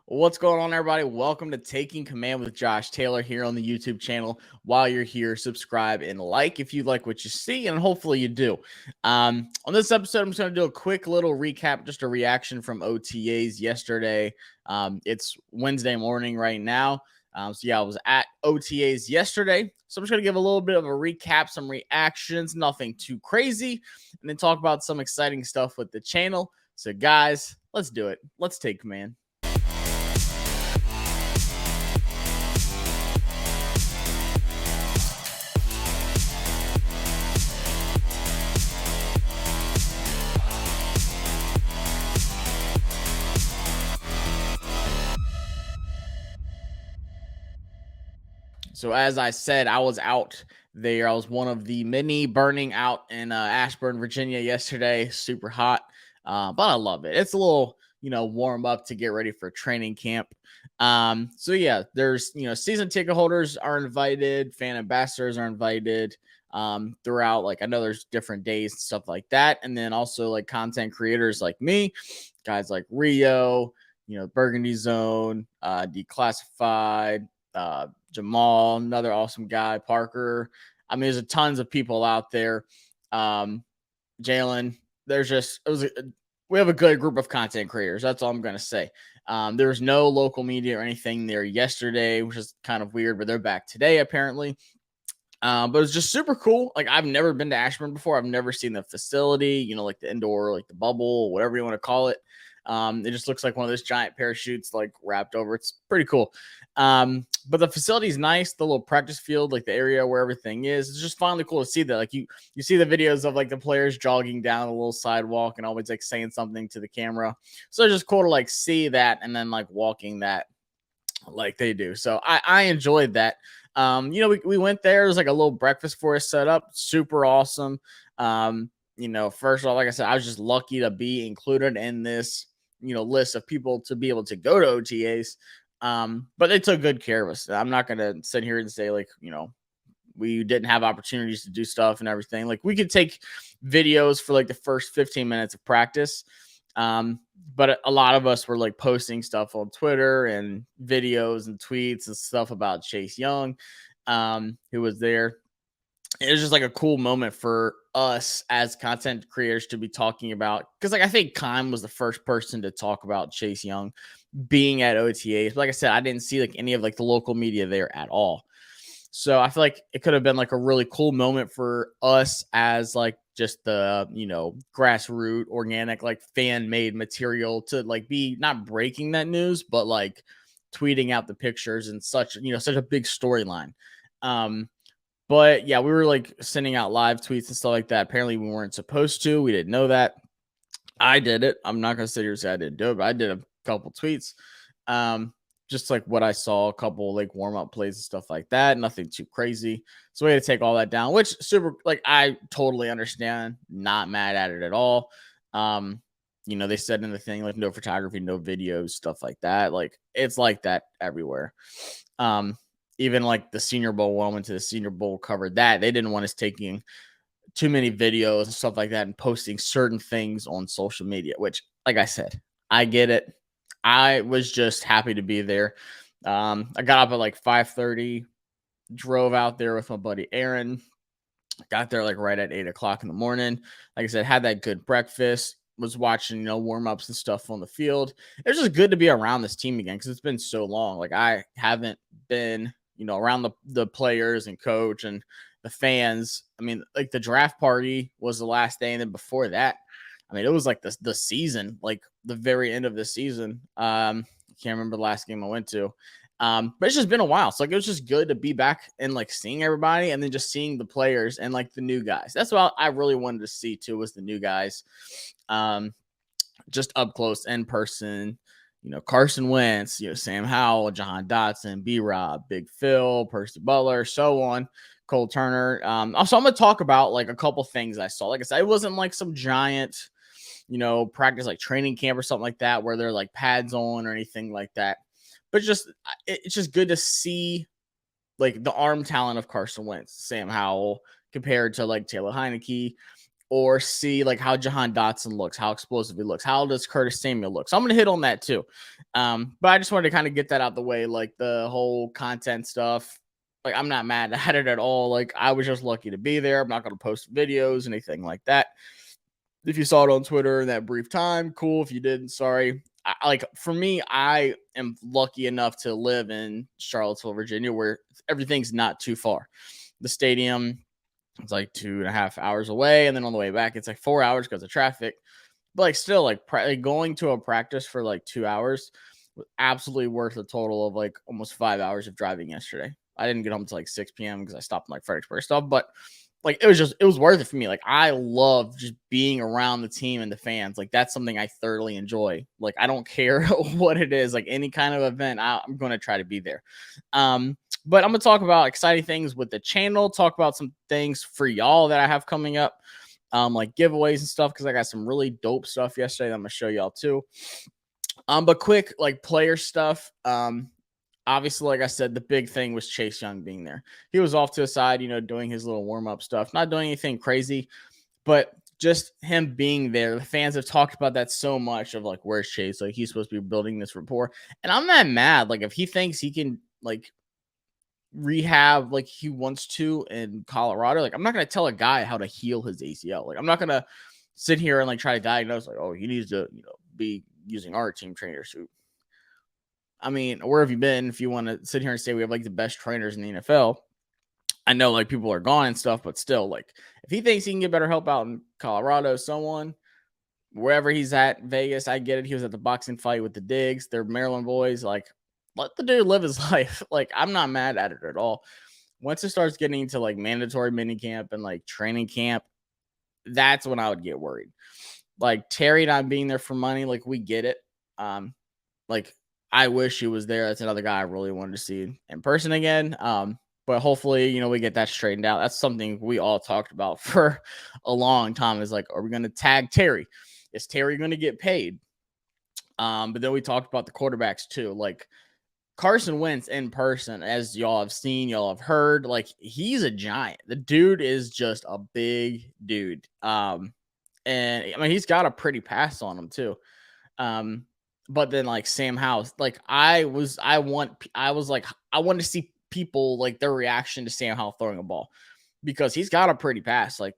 What's going on, everybody? Welcome to Taking Command with Josh Taylor here on the YouTube channel. While you're here, subscribe and like if you like what you see, and hopefully you do. On this episode, I'm just going to do a quick little recap, just a reaction from OTAs yesterday. It's Wednesday morning right now. I was at OTAs yesterday. So I'm just going to give a little bit of a recap, some reactions, nothing too crazy, and then talk about some exciting stuff with the channel. So, guys, let's do it. Let's take command. So as I said, I was out there. I was one of the many burning out in Ashburn, Virginia yesterday. Super hot, but I love it. It's a little, warm up to get ready for training camp. There's, season ticket holders are invited, fan ambassadors are invited throughout. Like I know there's different days and stuff like that, and then also like content creators like me, guys like Rio, Burgundy Zone, Declassified. Jamal, another awesome guy, Parker. I mean, there's a tons of people out there. Jalen, we have a good group of content creators. That's all I'm going to say. There was no local media or anything there yesterday, which is kind of weird, but they're back today apparently. But it was just super cool. Like I've never been to Ashburn before. I've never seen the facility, like the indoor, like the bubble, whatever you want to call it. It just looks like one of those giant parachutes like wrapped over. It's pretty cool. But the facility is nice. The little practice field, like the area where everything is, it's just finally cool to see that. Like you see the videos of like the players jogging down a little sidewalk and always like saying something to the camera. So it's just cool to like see that and then like walking that like they do. So I enjoyed that. We went there. It was like a little breakfast for us set up. Super awesome. First of all, like I said, I was just lucky to be included in this, list of people to be able to go to OTAs. But they took good care of us. I'm not going to sit here and say like, we didn't have opportunities to do stuff and everything. Like we could take videos for like the first 15 minutes of practice. But a lot of us were like posting stuff on Twitter and videos and tweets and stuff about Chase Young, who was there. It was just like a cool moment for us as content creators to be talking about, because like I think Kime was the first person to talk about Chase Young being at OTAs. But like I said, I didn't see like any of like the local media there at all. So I feel like it could have been like a really cool moment for us as like just the, grassroots organic, like fan made material to like be not breaking that news, but like tweeting out the pictures and such, such a big storyline. But yeah, we were like sending out live tweets and stuff like that. Apparently we weren't supposed to. We didn't know that. I did it. I'm not going to sit here and say I didn't do it, but I did a couple tweets. Just like what I saw, a couple like warm up plays and stuff like that. Nothing too crazy. So we had to take all that down, which super, like, I totally understand. Not mad at it at all. They said in the thing, like no photography, no videos, stuff like that. Like it's like that everywhere. Even like the Senior Bowl, when I went to the Senior Bowl, covered that. They didn't want us taking too many videos and stuff like that and posting certain things on social media, which, like I said, I get it. I was just happy to be there. I got up at like 5:30, drove out there with my buddy Aaron. Got there like right at 8 o'clock in the morning. Like I said, had that good breakfast, was watching, warm-ups and stuff on the field. It was just good to be around this team again because it's been so long. Like I haven't been, around the players and coach and the fans. I mean, like the draft party was the last day, and then before that, I mean, it was like the season, like the very end of the season. I can't remember the last game I went to. But it's just been a while. So like it was just good to be back and like seeing everybody and then just seeing the players and like the new guys. That's what I really wanted to see too, was the new guys. Just up close in person. Carson Wentz, Sam Howell, Jahan Dotson, B-Rob, Big Phil, Percy Butler, so on, Cole Turner. Also, I'm going to talk about like a couple things I saw. Like I said, it wasn't like some giant, practice like training camp or something like that where they're like pads on or anything like that. But it's just good to see like the arm talent of Carson Wentz, Sam Howell, compared to like Taylor Heineke or see like how Jahan Dotson looks, how explosive he looks, how does Curtis Samuel look. So I'm gonna hit on that too. But I just wanted to kind of get that out the way, like the whole content stuff. Like I'm not mad at it at all. Like I was just lucky to be there. I'm not gonna post videos, anything like that. If you saw it on Twitter in that brief time, cool. If you didn't, sorry. Like for me, I am lucky enough to live in Charlottesville, Virginia, where everything's not too far. The stadium, it's like 2.5 hours away, and then on the way back, it's like 4 hours because of traffic. But like still, like going to a practice for like 2 hours was absolutely worth a total of like almost 5 hours of driving yesterday. I didn't get home till like 6 p.m. because I stopped in like Fredericksburg stuff, but like it was worth it for me. Like I love just being around the team and the fans. Like that's something I thoroughly enjoy. Like I don't care what it is, like any kind of event, I'm going to try to be there. But I'm gonna talk about exciting things with the channel, talk about some things for y'all that I have coming up, like giveaways and stuff, because I got some really dope stuff yesterday that I'm gonna show y'all too. But quick, like player stuff. Obviously, like I said, the big thing was Chase Young being there. He was off to the side, doing his little warm-up stuff, not doing anything crazy, but just him being there. The fans have talked about that so much of like, where's Chase? Like he's supposed to be building this rapport. And I'm not mad. Like if he thinks he can like rehab like he wants to in Colorado, like I'm not gonna tell a guy how to heal his ACL. Like I'm not gonna sit here and like try to diagnose like, oh, he needs to, be using our team trainers who, I mean, where have you been if you want to sit here and say we have like the best trainers in the NFL? I know like people are gone and stuff, but still, like if he thinks he can get better help out in Colorado, someone wherever he's at, Vegas, I get it. He was at the boxing fight with the Diggs. They're Maryland boys. Like, let the dude live his life. Like, I'm not mad at it at all. Once it starts getting into like mandatory mini camp and like training camp, that's when I would get worried. Like Terry not being there for money, like we get it. Like I wish he was there. That's another guy I really wanted to see in person again. But hopefully, we get that straightened out. That's something we all talked about for a long time. Is like, are we going to tag Terry? Is Terry going to get paid? But then we talked about the quarterbacks too. Like Carson Wentz in person, as y'all have seen, y'all have heard, like he's a giant. The dude is just a big dude. And I mean, he's got a pretty pass on him too. But then like Sam Howell, like I wanted to see people like their reaction to Sam Howell throwing a ball because he's got a pretty pass. Like,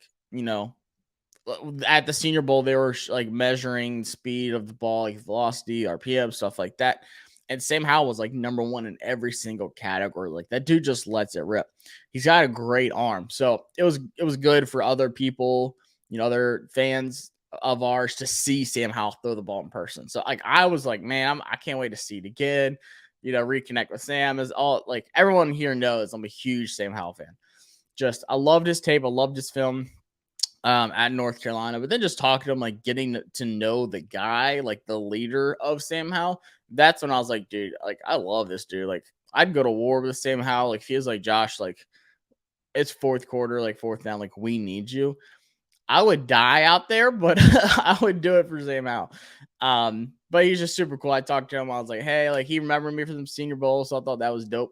at the Senior Bowl, they were like measuring speed of the ball, like velocity, RPM, stuff like that. And Sam Howell was like number one in every single category. Like that dude just lets it rip. He's got a great arm. So it was good for other people, other fans of ours to see Sam Howell throw the ball in person. So like I was like, man, I can't wait to see it again. Reconnect with Sam. Is all like everyone here knows I'm a huge Sam Howell fan. Just I loved his tape. I loved his film at North Carolina, but then just talking to him, like getting to know the guy, like the leader of Sam Howell. That's when I was like, dude, like I love this dude. Like I'd go to war with Sam Howell. Like feels like Josh, like it's fourth quarter, like fourth down, like we need you. I would die out there, but I would do it for Sam Howell. But he's just super cool. I talked to him. I was like, hey, like he remembered me from the Senior Bowl, so I thought that was dope.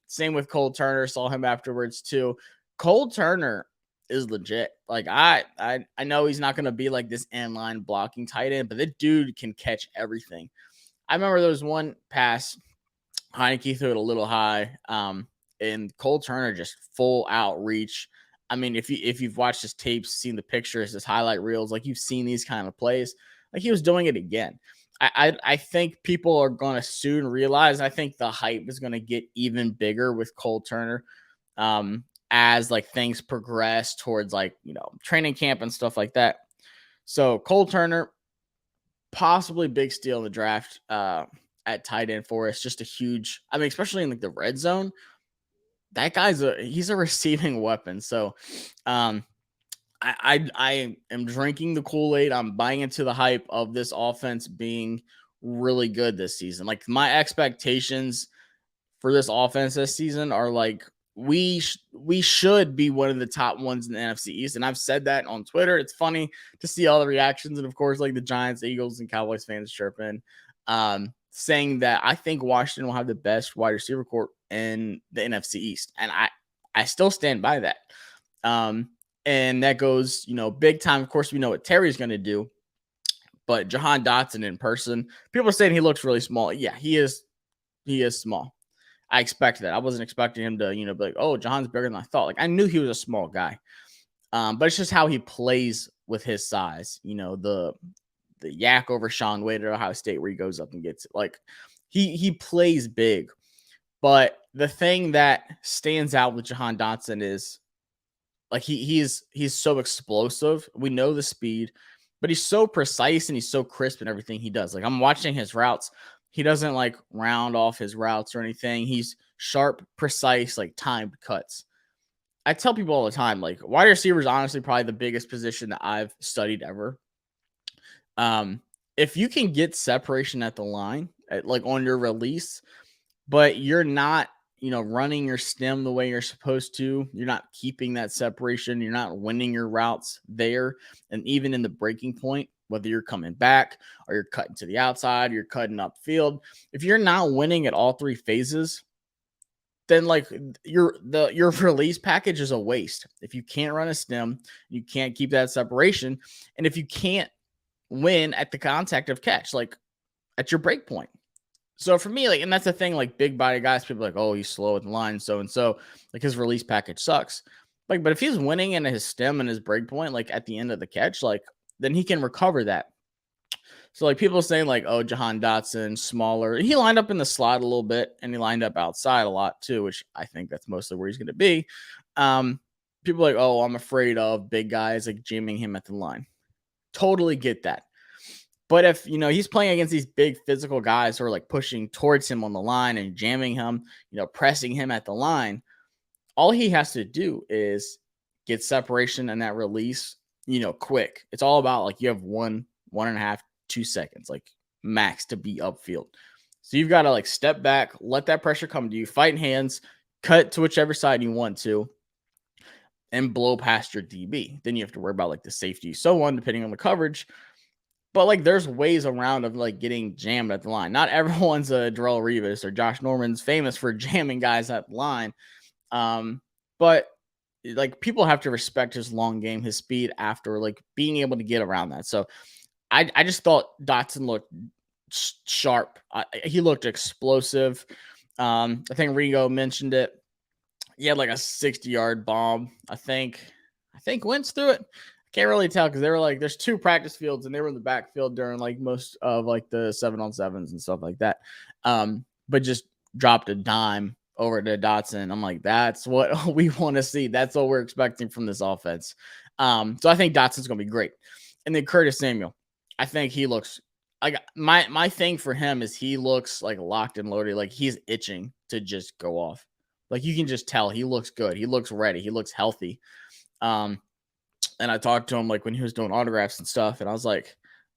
Same with Cole Turner. Saw him afterwards too. Cole Turner is legit. Like I know he's not gonna be like this inline blocking tight end, but the dude can catch everything. I remember there was one pass, Heineke threw it a little high, and Cole Turner just full outreach. I mean, if you've watched his tapes, seen the pictures, his highlight reels, like you've seen these kind of plays, like he was doing it again. I think people are going to soon realize. I think the hype is going to get even bigger with Cole Turner, as like things progress towards like training camp and stuff like that. So Cole Turner, possibly big steal in the draft at tight end for us. Just a huge. I mean, especially in like the red zone. That he's a receiving weapon. So I am drinking the Kool-Aid. I'm buying into the hype of this offense being really good this season. Like my expectations for this offense this season are like we should be one of the top ones in the NFC East. And I've said that on Twitter. It's funny to see all the reactions. And of course, like the Giants, Eagles, and Cowboys fans chirping, saying that I think Washington will have the best wide receiver corps in the NFC East. And I still stand by that. And that goes, big time. Of course, we know what Terry's going to do, but Jahan Dotson in person, people are saying he looks really small. Yeah, he is. He is small. I expected that. I wasn't expecting him to, be like, oh, Jahan's bigger than I thought. Like, I knew he was a small guy. But it's just how he plays with his size. The yak over Sean Wade at Ohio State where he goes up and gets it. Like, he plays big. But the thing that stands out with Jahan Dotson is like he's so explosive. We know the speed, but he's so precise and he's so crisp in everything he does. Like, I'm watching his routes. He doesn't like round off his routes or anything. He's sharp, precise, like timed cuts. I tell people all the time, like, wide receiver is honestly probably the biggest position that I've studied ever. If you can get separation at the line, like on your release, but you're not, running your stem the way you're supposed to, you're not keeping that separation, you're not winning your routes there. And even in the breaking point, whether you're coming back or you're cutting to the outside, you're cutting upfield, if you're not winning at all three phases, then like your release package is a waste. If you can't run a stem, you can't keep that separation, and if you can't win at the contact of catch, like at your break point. So for me, like, and that's the thing, like big body guys, people are like, oh, he's slow at the line, so and so, like his release package sucks. Like, but if he's winning in his stem and his break point, like at the end of the catch, like then he can recover that. So like people saying like, oh, Jahan Dotson, smaller. He lined up in the slot a little bit and he lined up outside a lot too, which I think that's mostly where he's going to be. People are like, oh, I'm afraid of big guys like jamming him at the line. Totally get that. But if, he's playing against these big physical guys who are like pushing towards him on the line and jamming him, pressing him at the line, all he has to do is get separation and that release, quick. It's all about like you have 1.5, 2 seconds, like max to be upfield. So you've got to like step back, let that pressure come to you, fight hands, cut to whichever side you want to, and blow past your DB. Then you have to worry about like the safety, so on, depending on the coverage. But like there's ways around of like getting jammed at the line. Not everyone's a Darrelle Revis or Josh Norman's famous for jamming guys at the line. But like people have to respect his long game, his speed after like being able to get around that. So I just thought Dotson looked sharp. He looked explosive. I think Rigo mentioned it. He had like a 60-yard bomb. I think Wentz threw it. Can't really tell because they were like, there's 2 practice fields and they were in the backfield during like most of like the 7-on-7s and stuff like that. But just dropped a dime over to Dotson. I'm like, that's what we want to see. That's what we're expecting from this offense. So I think Dotson's going to be great. And then Curtis Samuel, I think he looks like my thing for him is he looks like locked and loaded. Like he's itching to just go off. Like you can just tell he looks good. He looks ready. He looks healthy. And I talked to him like when he was doing autographs and stuff. And I was like,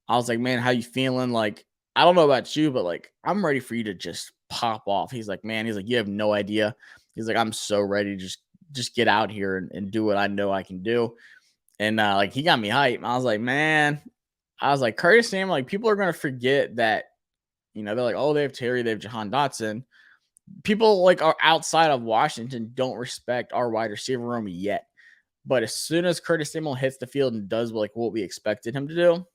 man, how you feeling? Like, I don't know about you, but like, I'm ready for you to just pop off. He's like, man, you have no idea. He's like, I'm so ready to just get out here and do what I know I can do. And like, he got me hyped. I was like, man, Curtis Samuel, like people are going to forget that, they're like, oh, they have Terry, they have Jahan Dotson. People like are outside of Washington don't respect our wide receiver room yet. But as soon as Curtis Samuel hits the field and does like what we expected him to do,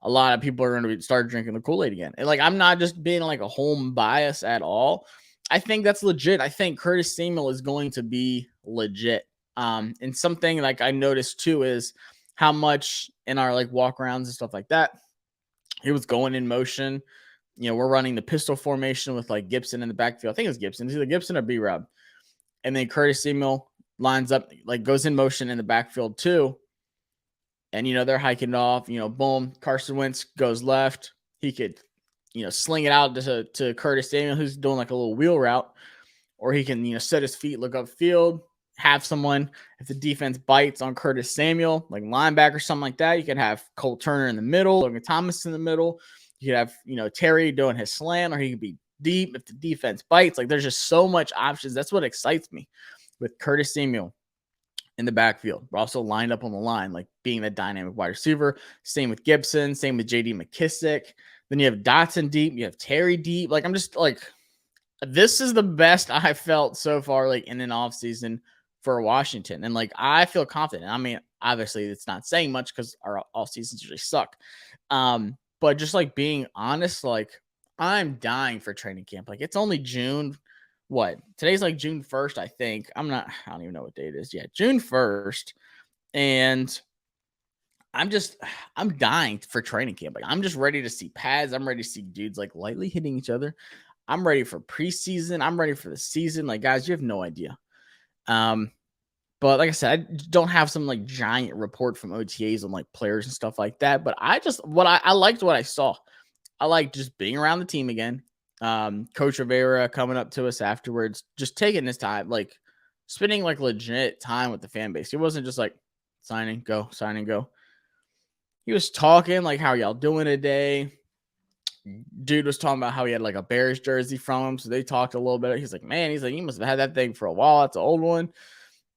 a lot of people are going to start drinking the Kool-Aid again. And like, I'm not just being like a home bias at all. I think that's legit. I think Curtis Samuel is going to be legit. And something like I noticed too is how much in our like walk arounds and stuff like that, he was going in motion. We're running the pistol formation with like Gibson in the backfield. I think it was Gibson. It's either Gibson or B-Rob. And then Curtis Samuel lines up, like goes in motion in the backfield too. And, they're hiking off, boom, Carson Wentz goes left. He could, sling it out to Curtis Samuel, who's doing like a little wheel route, or he can, set his feet, look upfield, have someone, if the defense bites on Curtis Samuel, like linebacker or something like that, you can have Cole Turner in the middle, Logan Thomas in the middle. You could have, Terry doing his slant, or he could be deep if the defense bites. Like there's just so much options. That's what excites me with Curtis Samuel in the backfield. We're also lined up on the line, like being that dynamic wide receiver. Same with Gibson, same with JD McKissick. Then you have Dotson deep, you have Terry deep. Like I'm just like, this is the best I've felt so far, like in an offseason for Washington. And like, I feel confident. I mean, obviously it's not saying much because our all seasons usually suck. But just like being honest, like I'm dying for training camp. Like it's only June. What? Today's like June 1st, I think. I don't even know what day it is yet. June 1st. And I'm dying for training camp. Like I'm just ready to see pads. I'm ready to see dudes like lightly hitting each other. I'm ready for preseason. I'm ready for the season. Like, guys, you have no idea. But like I said, I don't have some like giant report from OTAs on like players and stuff like that. But I liked what I saw. I like just being around the team again. Coach Rivera coming up to us afterwards, just taking this time, like spending like legit time with the fan base. It wasn't just like sign and go. He was talking like, how y'all doing today? Dude was talking about how he had like a Bears jersey from him. So they talked a little bit. He's like, man, you must have had that thing for a while. It's an old one.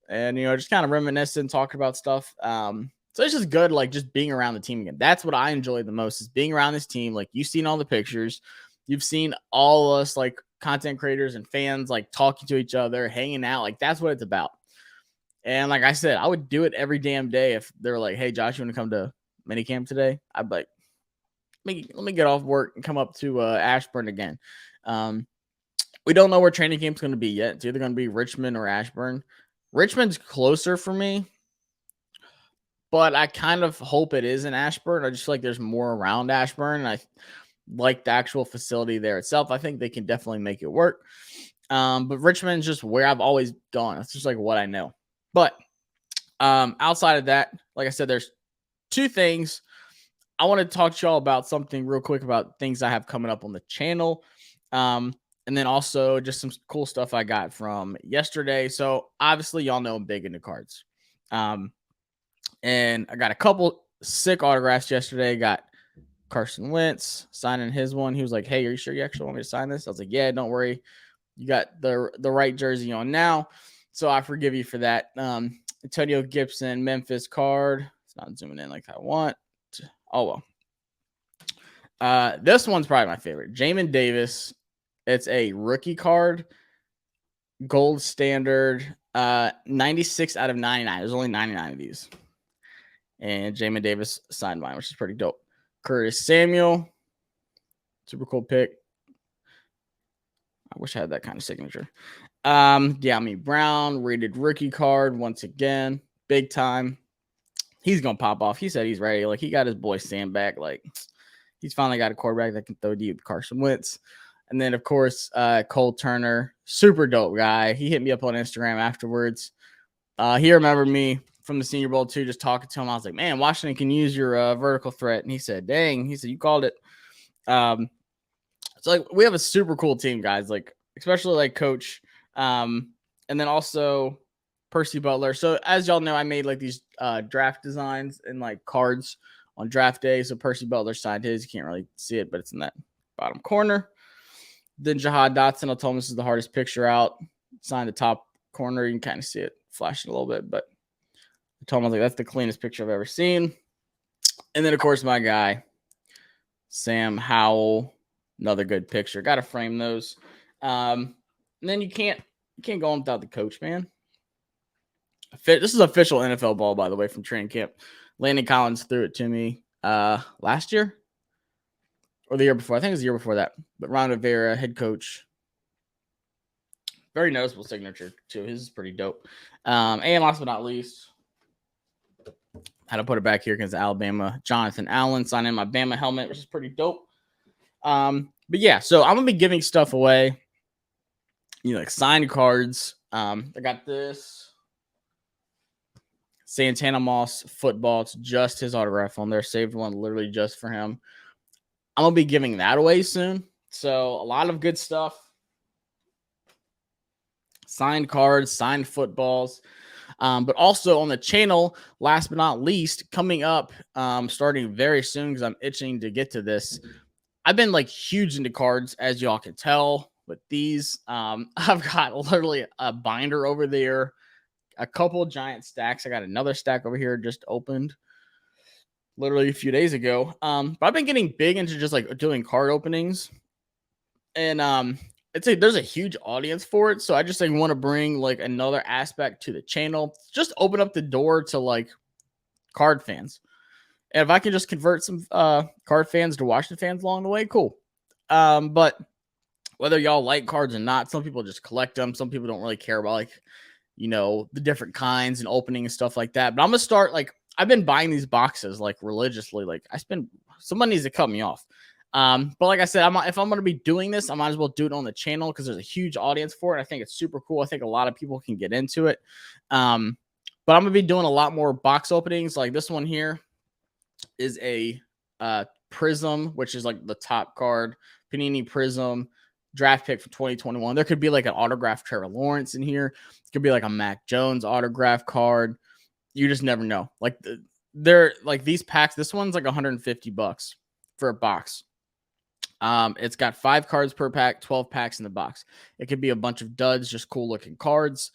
And, just kind of reminiscing, talking about stuff. So it's just good, like just being around the team again. That's what I enjoy the most is being around this team. Like you've seen all the pictures. You've seen all of us like content creators and fans like talking to each other, hanging out. Like that's what it's about. And like I said, I would do it every damn day if they were like, hey, Josh, you want to come to minicamp today? I'd be like, let me get off work and come up to Ashburn again. We don't know where training camp's going to be yet. It's either going to be Richmond or Ashburn. Richmond's closer for me, but I kind of hope it is in Ashburn. I just feel like there's more around Ashburn, and I like the actual facility there itself. I think they can definitely make it work. But Richmond's just where I've always gone. It's just like what I know. But outside of that, like I said, there's two things. I want to talk to y'all about something real quick about things I have coming up on the channel. And then also just some cool stuff I got from yesterday. So obviously y'all know I'm big into cards. And I got a couple sick autographs yesterday. Got Carson Wentz signing his one. He was like, hey, are you sure you actually want me to sign this? I was like, yeah, don't worry. You got the right jersey on now. So I forgive you for that. Antonio Gibson, Memphis card. It's not zooming in like I want. Oh, well. This one's probably my favorite. Jamin Davis. It's a rookie card. Gold standard. 96 out of 99. There's only 99 of these. And Jamin Davis signed mine, which is pretty dope. Curtis Samuel. Super cool pick. I wish I had that kind of signature. De'Ami Brown. Rated rookie card. Once again. Big time. He's going to pop off. He said he's ready. Like, he got his boy Sam back. Like, he's finally got a quarterback that can throw deep with Carson Wentz. And then, of course, Cole Turner. Super dope guy. He hit me up on Instagram afterwards. He remembered me from the Senior Bowl, too, just talking to him. I was like, man, Washington can use your vertical threat. And he said, dang. He said, you called it. So, like, we have a super cool team, guys. Like, especially, like, Coach. And then also Percy Butler. So as y'all know, I made like these draft designs and like cards on draft day. So Percy Butler signed his. You can't really see it, but it's in that bottom corner. Then Jahad Dotson, I told him this is the hardest picture out. Signed the top corner. You can kind of see it flashing a little bit, but I told him I was like, that's the cleanest picture I've ever seen. And then of course my guy, Sam Howell, another good picture. Got to frame those. And then you can't go on without the coach, man. This is official NFL ball, by the way, from training camp. Landon Collins threw it to me last year or the year before. I think it was the year before that. But Ron Rivera, head coach. Very noticeable signature, too. His is pretty dope. And last but not least, had to put it back here against Alabama. Jonathan Allen signing my Bama helmet, which is pretty dope. But yeah, so I'm going to be giving stuff away. Like signed cards. I got this Santana Moss football. It's just his autograph on there. Saved one literally just for him. I'm going to be giving that away soon. So a lot of good stuff. Signed cards, signed footballs. But also on the channel, last but not least, coming up, starting very soon because I'm itching to get to this. I've been like huge into cards, as y'all can tell with these. I've got literally a binder over there. A couple giant stacks. I got another stack over here just opened literally a few days ago. But I've been getting big into just like doing card openings. And there's a huge audience for it. So I just like want to bring like another aspect to the channel. Just open up the door to like card fans. And if I can just convert some card fans to Washington fans along the way, cool. But whether y'all like cards or not, some people just collect them. Some people don't really care about like, the different kinds and opening and stuff like that. But I'm gonna start like I've been buying these boxes like religiously. Like someone needs to cut me off. But like I said, if I'm gonna be doing this, I might as well do it on the channel because there's a huge audience for it. I think it's super cool. I think a lot of people can get into it. But I'm gonna be doing a lot more box openings. Like this one here is a Prism, which is like the top card, Panini Prism draft pick for 2021. There could be like an autographed Trevor Lawrence in here. It could be like a Mac Jones autograph card. You just never know. Like they're like these packs. This one's like $150 for a box. It's got 5 cards per pack, 12 packs in the box. It could be a bunch of duds, just cool looking cards.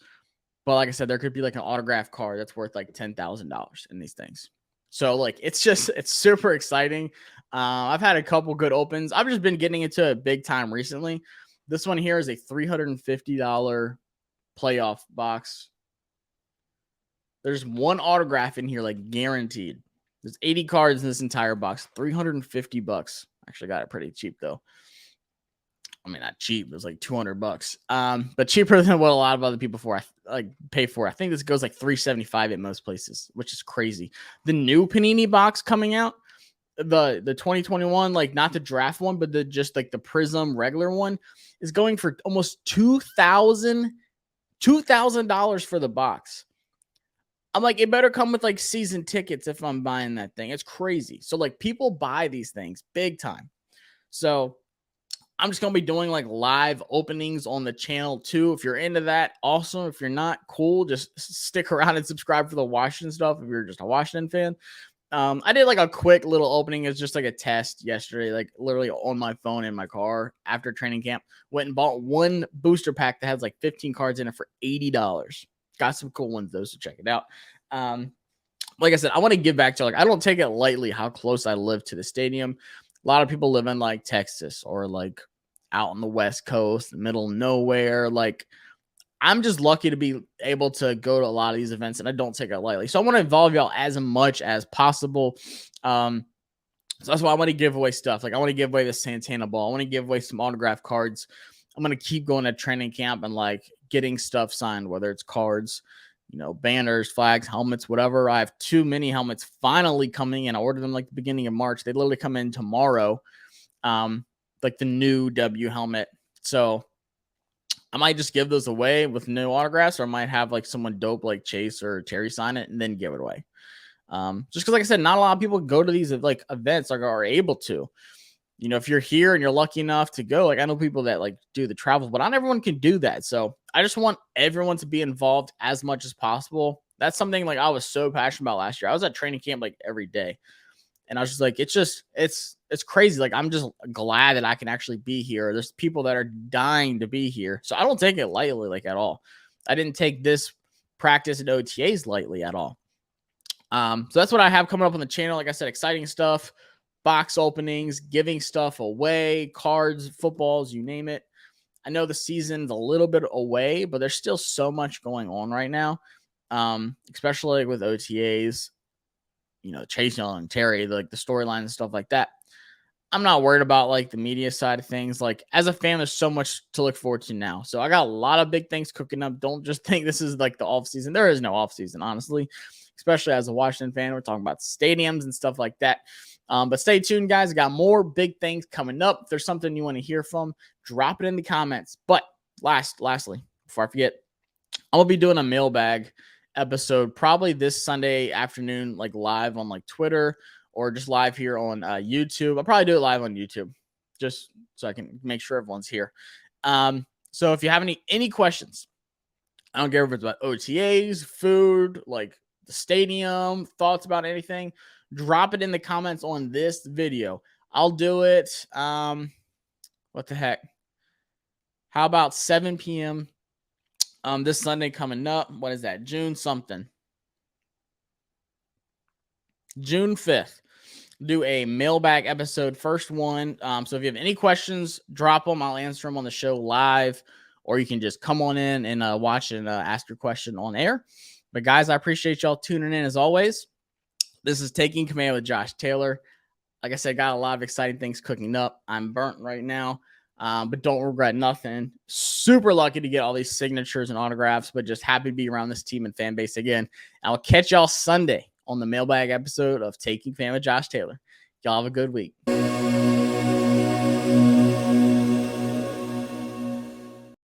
But like I said, there could be like an autograph card that's worth like $10,000 in these things. So like it's super exciting. I've had a couple good opens. I've just been getting into it big time recently. This one here is a $350 playoff box. There's one autograph in here, like guaranteed. There's 80 cards in this entire box. $350. Actually got it pretty cheap though. I mean, not cheap. It was like $200, but cheaper than what a lot of other people pay for. I think this goes like $375 at most places, which is crazy. The new Panini box coming out, the 2021, like not the draft one, but just like the Prism regular one, is going for almost $2,000 for the box. I'm like, it better come with like season tickets if I'm buying that thing. It's crazy. So like people buy these things big time. So I'm just going to be doing like live openings on the channel too. If you're into that, awesome. If you're not, cool. Just stick around and subscribe for the Washington stuff if you're just a Washington fan. I did like a quick little opening. It's just like a test yesterday, like literally on my phone in my car after training camp. Went and bought one booster pack that has like 15 cards in it for $80. Got some cool ones though, so check it out. Like I said, I want to give back to like I don't take it lightly how close I live to the stadium. A lot of people live in like Texas or like out on the West Coast, the middle of nowhere. Like I'm just lucky to be able to go to a lot of these events, and I don't take it lightly. So I want to involve y'all as much as possible. So that's why I want to give away stuff. Like I want to give away the Santana ball. I want to give away some autograph cards. I'm going to keep going to training camp and like getting stuff signed, whether it's cards, banners, flags, helmets, whatever. I have 2 mini helmets finally coming in. I ordered them like the beginning of March. They literally come in tomorrow. Like the new W helmet. So I might just give those away with no autographs, or I might have like someone dope like Chase or Terry sign it and then give it away. Just because, like I said, not a lot of people go to these like events or are able to. If you're here and you're lucky enough to go, like I know people that like do the travel, but not everyone can do that. So I just want everyone to be involved as much as possible. That's something like I was so passionate about last year. I was at training camp like every day. And I was just like, it's crazy. Like, I'm just glad that I can actually be here. There's people that are dying to be here. So I don't take it lightly, like at all. I didn't take this practice at OTAs lightly at all. So that's what I have coming up on the channel. Like I said, exciting stuff, box openings, giving stuff away, cards, footballs, you name it. I know the season's a little bit away, but there's still so much going on right now, especially with OTAs. Chase Young and Terry, like the storyline and stuff like that. I'm not worried about like the media side of things. Like as a fan, there's so much to look forward to now. So I got a lot of big things cooking up. Don't just think this is like the off season. There is no off season, honestly, especially as a Washington fan. We're talking about stadiums and stuff like that. But stay tuned, guys. I got more big things coming up. If there's something you want to hear from, drop it in the comments. But lastly, before I forget, I'm gonna be doing a mailbag episode probably this Sunday afternoon, like live on like Twitter or just live here on YouTube. I'll probably do it live on YouTube just so I can make sure everyone's here. So if you have any questions, I don't care if it's about OTAs, food, like the stadium, thoughts about anything, drop it in the comments on this video. I'll do it. What the heck? How about 7 p.m. This Sunday coming up? What is that? June something. June 5th. do a mailbag episode, first one. So if you have any questions, drop them. I'll answer them on the show live, or you can just come on in and watch and ask your question on air. But guys, I appreciate y'all tuning in as always. This is Taking Command with Josh Taylor. Like I said, got a lot of exciting things cooking up. I'm burnt right now, but don't regret nothing. Super lucky to get all these signatures and autographs, but just happy to be around this team and fan base again. I'll catch y'all Sunday on the mailbag episode of Taking Command with Josh Taylor. Y'all have a good week.